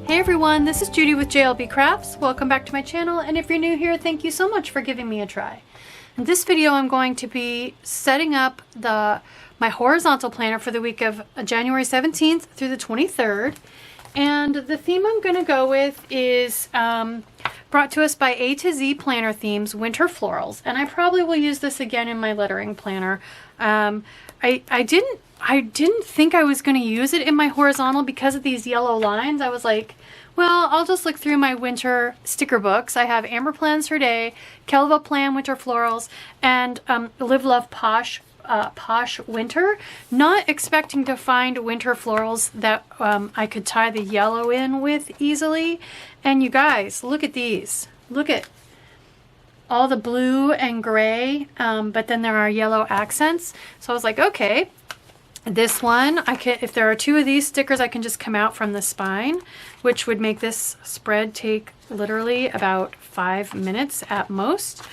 Hey everyone, this is Judy with JLBCrafts. Welcome back to my channel, and if you're new here, thank you so much for giving me a try. In this video, I'm going to be setting up my horizontal planner for the week of January 17th through the 23rd. And the theme I'm going to go with is brought to us by A to Z Planner Themes, Winter Florals. And I probably will use this again in my lettering planner. I didn't think I was going to use it in my horizontal because of these yellow lines. I was like, well, I'll just look through my winter sticker books. I have Amber Plans for Day, kellofaplan Winter Florals, and Live Love Posh Posh Winter. Not expecting to find winter florals that I could tie the yellow in with easily. And you guys, look at these. Look at all the blue and gray, but then there are yellow accents. So I was like, okay. This one, if there are two of these stickers, I can just come out from the spine, which would make this spread take literally about 5 minutes at most,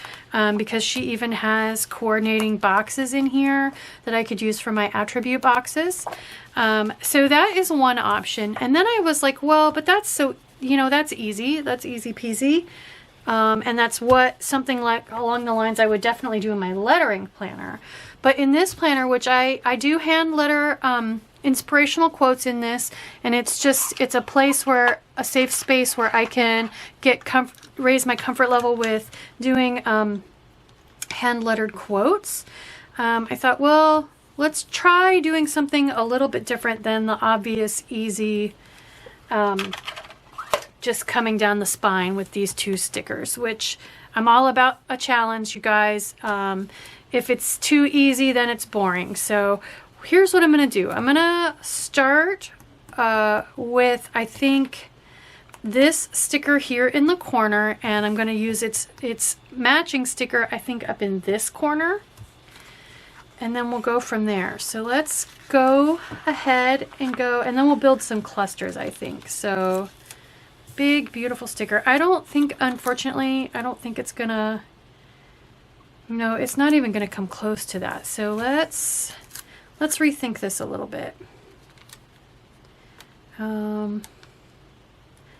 because she even has coordinating boxes in here that I could use for my attribute boxes. So that is one option. And then I was like, well, but that's so, that's easy. That's easy peasy. And that's something like along the lines I would definitely do in my lettering planner. But in this planner, which I do hand letter inspirational quotes in this, and it's a place where, a safe space where I can raise my comfort level with doing hand lettered quotes. I thought, well, let's try doing something a little bit different than the obvious, easy, just coming down the spine with these two stickers, which I'm all about a challenge, you guys. If it's too easy, then it's boring. So here's what I'm going to do. I'm going to start with, I think, this sticker here in the corner, and I'm going to use its matching sticker, I think, up in this corner. And then we'll go from there. So let's go ahead and go, and then we'll build some clusters, I think. So big, beautiful sticker. Unfortunately, I don't think it's gonna, it's not even gonna come close to that. So let's rethink this a little bit. I'm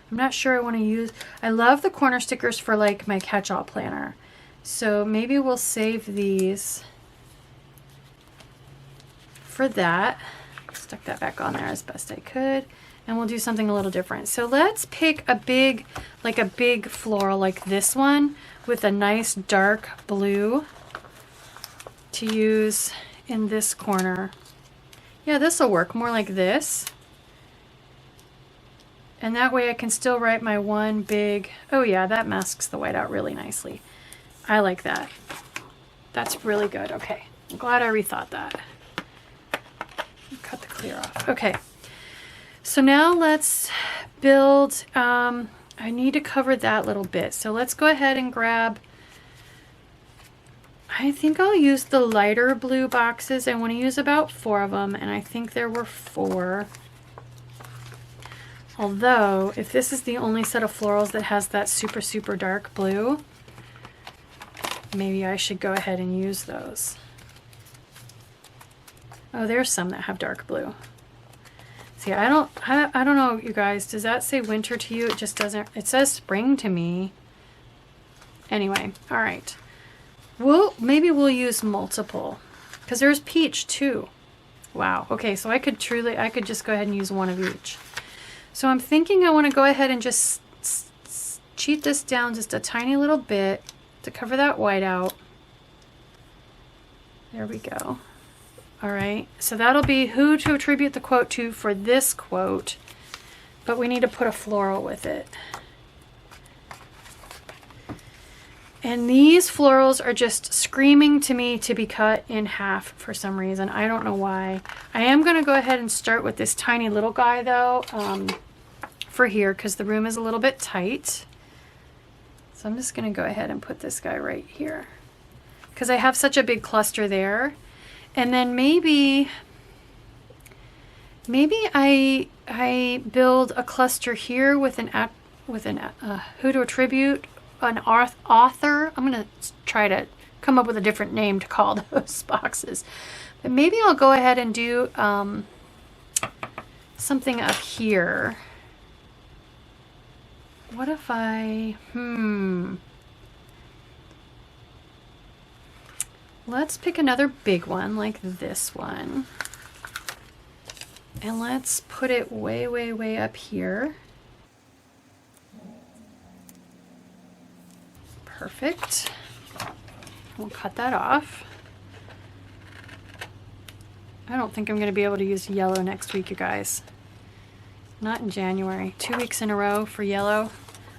not sure I want to use, I love the corner stickers for like my catch-all planner. So maybe we'll save these for that. Stuck that back on there as best I could. And we'll do something a little different. So let's pick a big floral like this one with a nice dark blue to use in this corner. Yeah, this will work more like this. And that way I can still write my one big, oh yeah, that masks the white out really nicely. I like that. That's really good. Okay, I'm glad I rethought that. Cut the clear off. Okay. So now let's build, I need to cover that little bit. So let's go ahead and grab, I think I'll use the lighter blue boxes. I want to use about 4 of them, and I think there were 4. Although, if this is the only set of florals that has that super, super dark blue, maybe I should go ahead and use those. Oh, there's some that have dark blue. See, I don't know, you guys. Does that say winter to you? It just doesn't. It says spring to me. Anyway, all right. Maybe we'll use multiple, because there's peach too. Wow. Okay, so I could just go ahead and use one of each. So I'm thinking I want to go ahead and just cheat this down just a tiny little bit to cover that white out. There we go. All right, so that'll be who to attribute the quote to for this quote, but we need to put a floral with it. And these florals are just screaming to me to be cut in half for some reason. I don't know why. I am going to go ahead and start with this tiny little guy though, for here, because the room is a little bit tight. So I'm just going to go ahead and put this guy right here, because I have such a big cluster there. And then maybe I build a cluster here with who to attribute an author. I'm gonna try to come up with a different name to call those boxes. But maybe I'll go ahead and do something up here What if I, let's pick another big one like this one. And let's put it way, way, way up here. Perfect. We'll cut that off. I don't think I'm going to be able to use yellow next week, you guys. Not in January. 2 weeks in a row for yellow.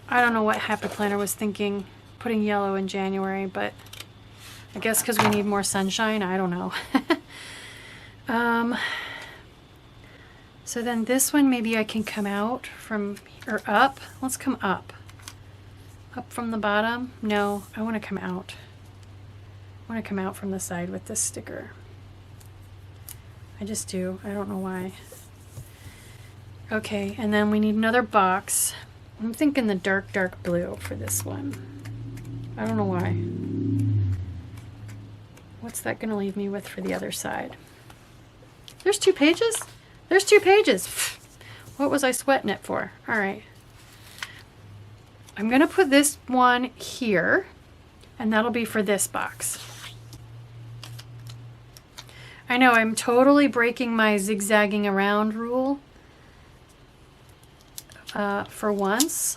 I don't know what Happy Planner was thinking putting yellow in January, but I guess because we need more sunshine. I don't know. So then this one, maybe I can come out from, or up. Let's come up. Up from the bottom? No, I want to come out. I want to come out from the side with this sticker. I just do. I don't know why. Okay, and then we need another box. I'm thinking the dark, dark blue for this one. I don't know why. What's that going to leave me with for the other side? There's 2 pages? There's 2 pages. What was I sweating it for? All right. I'm going to put this one here, and that'll be for this box. I know I'm totally breaking my zigzagging around rule for once,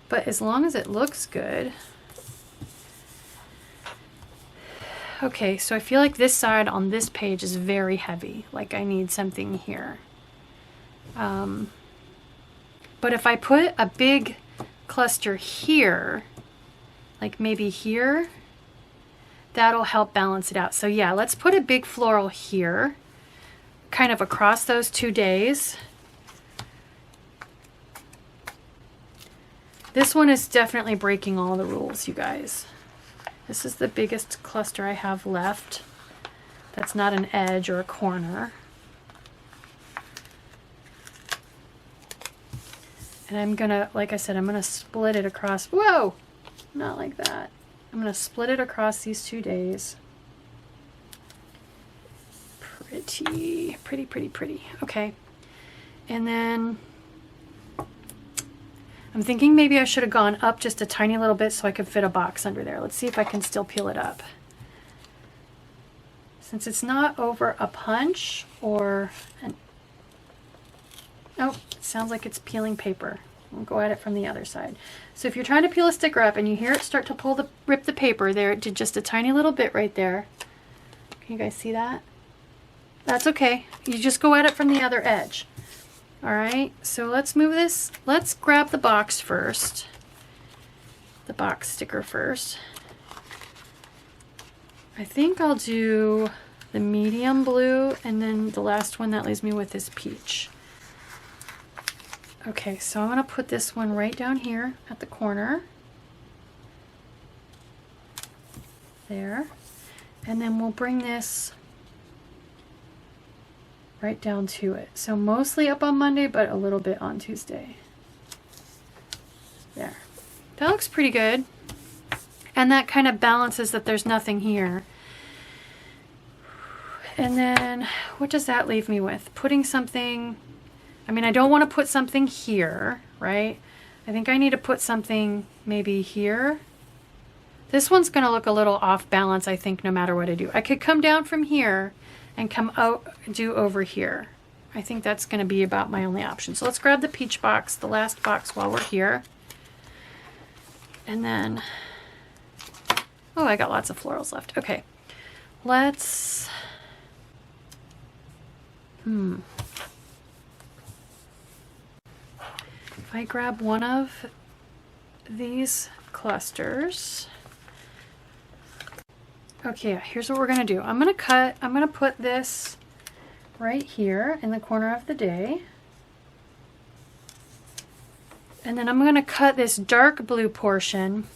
but as long as it looks good. Okay, so I feel like this side on this page is very heavy, like I need something here. But if I put a big cluster here, like maybe here, that'll help balance it out. So yeah, let's put a big floral here, kind of across those 2 days. This one is definitely breaking all the rules, you guys. This is the biggest cluster I have left. That's not an edge or a corner. And I'm gonna, like I said, I'm gonna split it across, whoa, not like that. I'm gonna split it across these 2 days. Pretty, pretty, pretty, pretty. Okay. And then I'm thinking maybe I should have gone up just a tiny little bit so I could fit a box under there. Let's see if I can still peel it up. Since it's not over a punch or an, oh, it sounds like it's peeling paper. We'll go at it from the other side. So if you're trying to peel a sticker up and you hear it start to rip the paper, there it did just a tiny little bit right there. Can you guys see that? That's okay. You just go at it from the other edge. All right, so let's move this. Let's grab the box first. The box sticker first. I think I'll do the medium blue, and then the last one that leaves me with is peach. Okay, so I'm going to put this one right down here at the corner. There. And then we'll bring this right down to it. So mostly up on Monday, but a little bit on Tuesday. There. That looks pretty good. And that kind of balances that there's nothing here. And then what does that leave me with? Putting something, I mean, I don't want to put something here, right? I think I need to put something maybe here. This one's going to look a little off balance, I think, no matter what I do. I could come down from here and come out, do over here. I think that's going to be about my only option. So let's grab the peach box, the last box while we're here. And then, oh, I got lots of florals left. Okay, let's, if I grab one of these clusters. Okay, here's what we're gonna do. I'm gonna put this right here in the corner of the day. And then I'm gonna cut this dark blue portion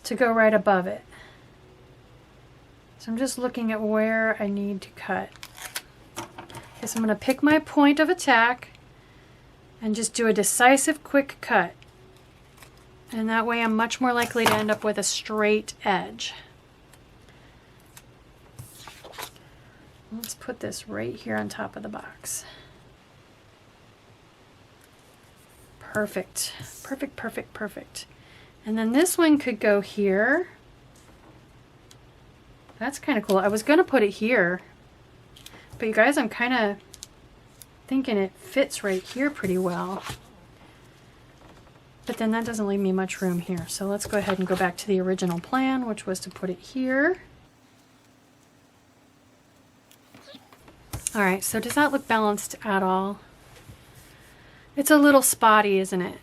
to go right above it. So I'm just looking at where I need to cut. Okay, so I'm gonna pick my point of attack and just do a decisive quick cut. And that way I'm much more likely to end up with a straight edge. Let's put this right here on top of the box. Perfect. Perfect, perfect, perfect. And then this one could go here. That's kind of cool. I was going to put it here, but you guys, I'm kind of thinking it fits right here pretty well. But then that doesn't leave me much room here. So let's go ahead and go back to the original plan, which was to put it here. All right, so does that look balanced at all? It's a little spotty, isn't it?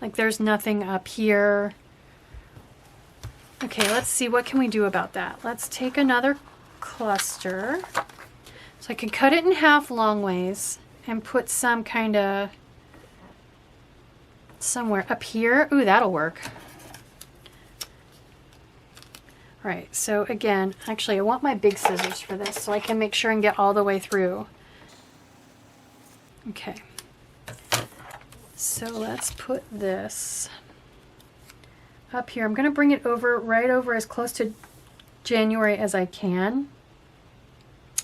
Like there's nothing up here. Okay, let's see, what can we do about that? Let's take another cluster. So I can cut it in half long ways and put some kind of somewhere up here. Ooh, that'll work. All right, so again, actually I want my big scissors for this so I can make sure and get all the way through. Okay, so let's put this up here. I'm gonna bring it over, right over as close to January as I can.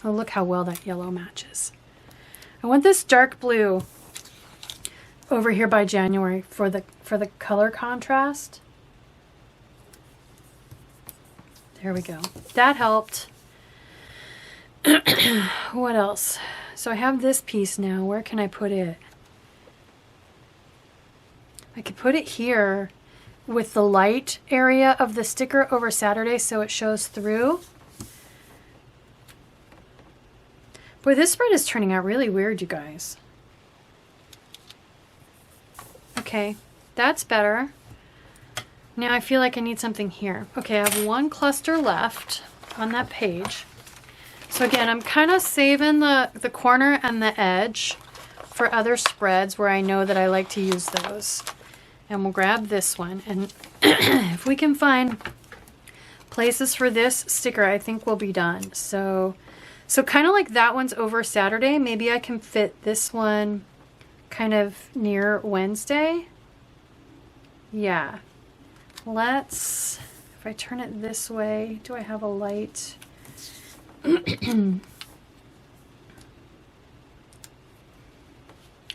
Oh, look how well that yellow matches. I want this dark blue over here by January for the color contrast. There we go. That helped. What else? So I have this piece now. Where can I put it? I could put it here with the light area of the sticker over Saturday so it shows through. Boy, this spread is turning out really weird, you guys. Okay, that's better. Now I feel like I need something here. Okay, I have one cluster left on that page. So again, I'm kind of saving the corner and the edge for other spreads where I know that I like to use those. And we'll grab this one. And if we can find places for this sticker, I think we'll be done. So kind of like that one's over Saturday, maybe I can fit this one kind of near Wednesday. Yeah. Let's, if I turn it this way, do I have a light? I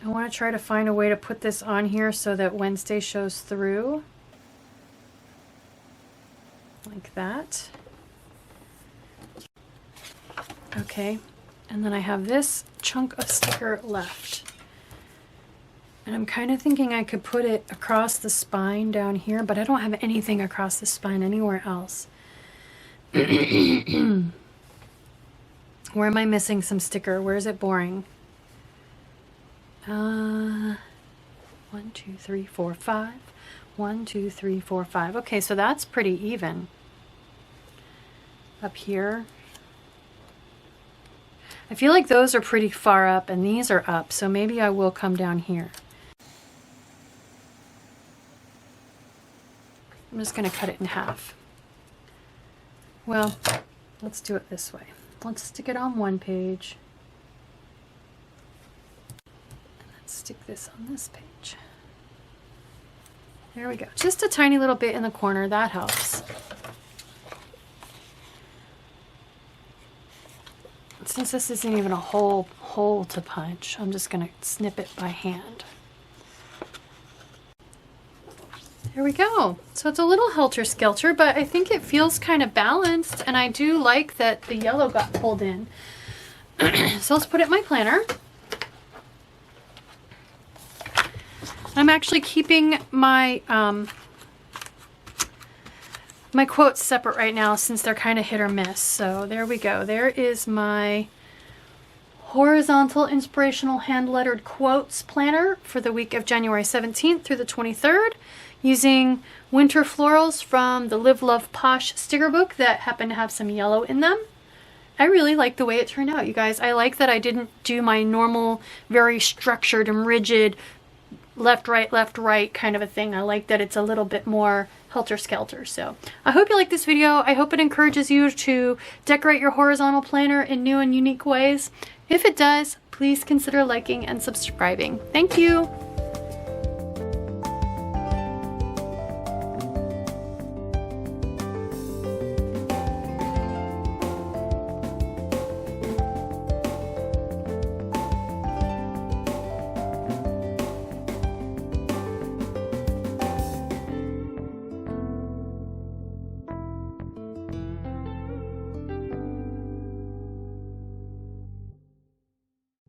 want to try to find a way to put this on here so that Wednesday shows through. Like that. Okay, and then I have this chunk of sticker left. And I'm kind of thinking I could put it across the spine down here, but I don't have anything across the spine anywhere else. Where am I missing some sticker? Where is it boring? 1, 2, 3, 4, 5. 1, 2, 3, 4, 5. Okay, so that's pretty even. Up here. I feel like those are pretty far up and these are up, so maybe I will come down here. I'm just going to cut it in half. Well, let's do it this way. Let's stick it on one page. And let's stick this on this page. There we go. Just a tiny little bit in the corner, that helps. Since this isn't even a whole hole to punch, I'm just going to snip it by hand. There we go. So it's a little helter-skelter, but I think it feels kind of balanced, and I do like that the yellow got pulled in. So let's put it in my planner. I'm actually keeping my my quotes separate right now since they're kind of hit or miss. So there we go. There is my horizontal inspirational hand-lettered quotes planner for the week of January 17th through the 23rd, using winter florals from the Love Posh sticker book that happen to have some yellow in them. I really like the way it turned out, you guys. I like that I didn't do my normal, very structured and rigid left, right kind of a thing. I like that it's a little bit more helter-skelter. So I hope you like this video. I hope it encourages you to decorate your horizontal planner in new and unique ways. If it does, please consider liking and subscribing. Thank you.